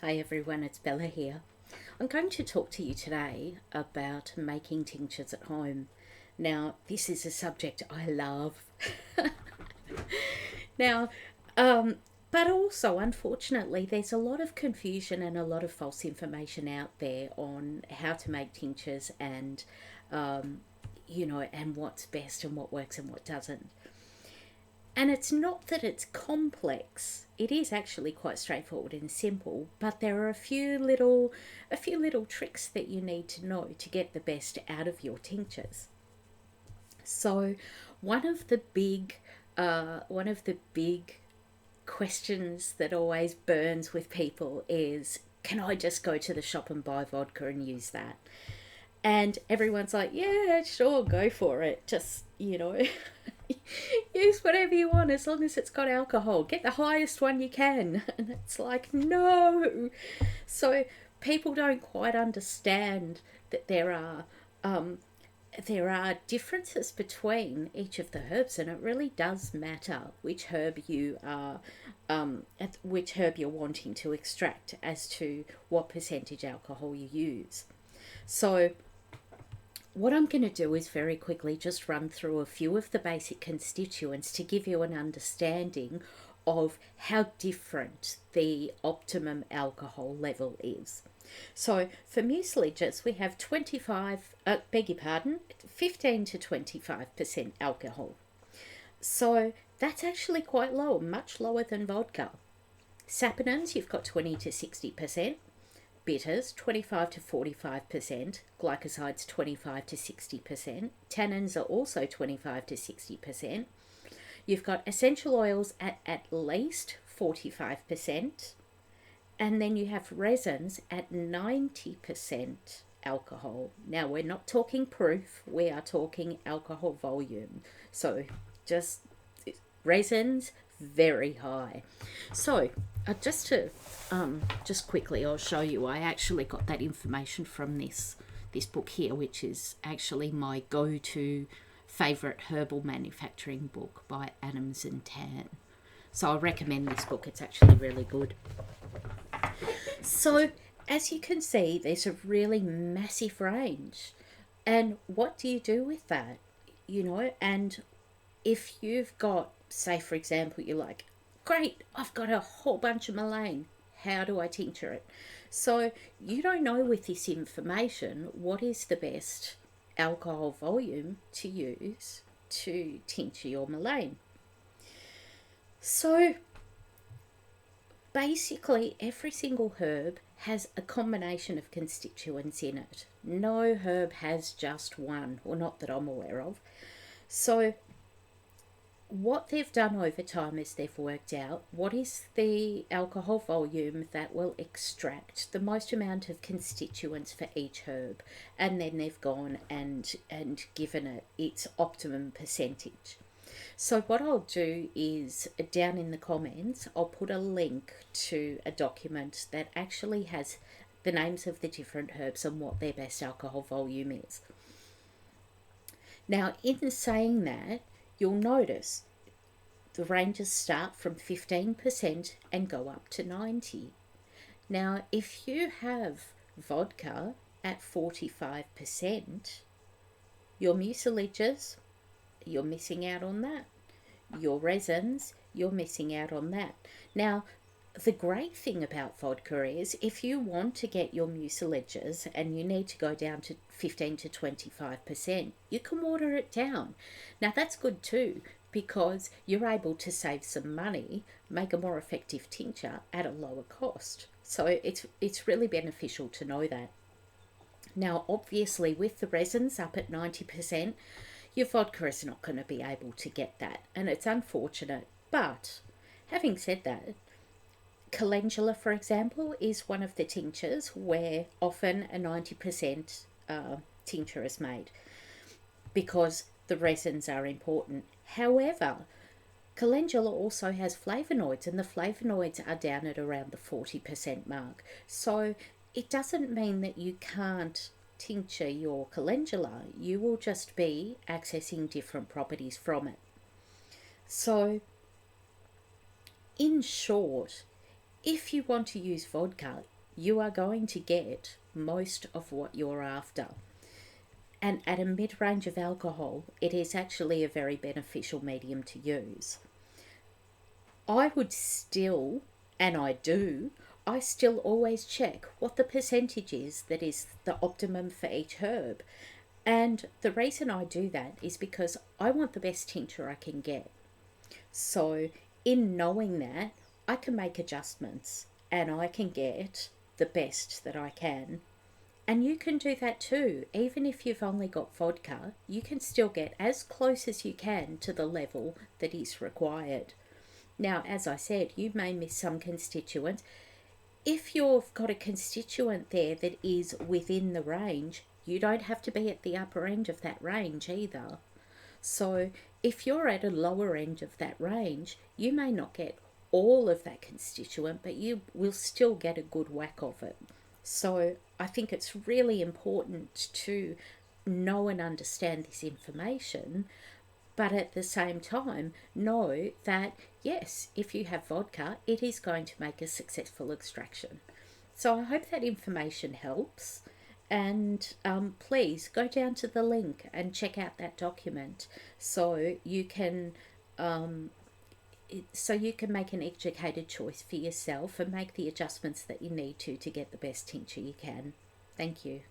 Hi everyone, it's Bella here. I'm going to talk to you today about making tinctures at home. Now, this is a subject I love. Now, um, but also, unfortunately, there's a lot of confusion and a lot of false information out there on how to make tinctures um, and what's best and what works and what doesn't. And it's not that it's complex. It is actually quite straightforward and simple, but there are a few little tricks that you need to know to get the best out of your tinctures. So, one of the big one of the big questions that always burns with people is, can I just go to the shop and buy vodka and use that? And everyone's like, yeah, sure, go for it. Just, use whatever you want as long as it's got alcohol. Get the highest one you can. And it's like, no. So people don't quite understand that um, there are differences between each of the herbs, and it really does matter which herb you're wanting to extract as to what percentage alcohol you use. So what I'm going to do is very quickly just run through a few of the basic constituents to give you an understanding of how different the optimum alcohol level is. So for mucilages, we have 15 to 25% alcohol. So that's actually quite low, much lower than vodka. Saponins, you've got 20 to 60%. Bitters, 25 to 45%, glycosides 25 to 60%, tannins are also 25 to 60%. You've got essential oils at least 45%, and then you have resins at 90% alcohol. Now, we're not talking proof, we are talking alcohol volume. So, just resins, very high. So, just quickly, I'll show you. I actually got that information from this book here, which is actually my go-to favorite herbal manufacturing book by Adams and Tan. So I recommend this book. It's actually really good. So as you can see, there's a really massive range. And what do you do with that? And if you've got, say, for example, you're like, great, I've got a whole bunch of mullein. How do I tincture it? So you don't know with this information what is the best alcohol volume to use to tincture your mullein. So basically, every single herb has a combination of constituents in it. No herb has just one, or not that I'm aware of. So what they've done over time is they've worked out what is the alcohol volume that will extract the most amount of constituents for each herb, and then they've gone and given it its optimum percentage. So what I'll do is, down in the comments, I'll put a link to a document that actually has the names of the different herbs and what their best alcohol volume is. Now, in saying that, you'll notice the ranges start from 15% and go up to 90. Now, if you have vodka at 45%, your mucilages, you're missing out on that. Your resins, you're missing out on that. Now, the great thing about vodka is, if you want to get your mucilages and you need to go down to 15 to 25%, you can water it down. Now, that's good too, because you're able to save some money, make a more effective tincture at a lower cost. So it's really beneficial to know that. Now, obviously, with the resins up at 90%, your vodka is not going to be able to get that, and it's unfortunate. But having said that, calendula, for example, is one of the tinctures where often a 90% tincture is made because the resins are important. However, calendula also has flavonoids, and the flavonoids are down at around the 40% mark. So it doesn't mean that you can't tincture your calendula, you will just be accessing different properties from it. So, in short, If you want to use vodka, you are going to get most of what you're after. And at a mid range of alcohol, it is actually a very beneficial medium to use. I would still, and I do, I still always check what the percentage is that is the optimum for each herb. And the reason I do that is because I want the best tincture I can get. So, in knowing that, I can make adjustments and I can get the best that I can. And you can do that too. Even if you've only got vodka, you can still get as close as you can to the level that is required. Now, as I said, you may miss some constituents. If you've got a constituent there that is within the range, you don't have to be at the upper end of that range either. So, if you're at a lower end of that range, you may not get all of that constituent, but you will still get a good whack of it. So, I think it's really important to know and understand this information, but at the same time, know that yes, if you have vodka, it is going to make a successful extraction. So I hope that information helps. And please go down to the link and check out that document so you can make an educated choice for yourself and make the adjustments that you need to get the best tincture you can. Thank you.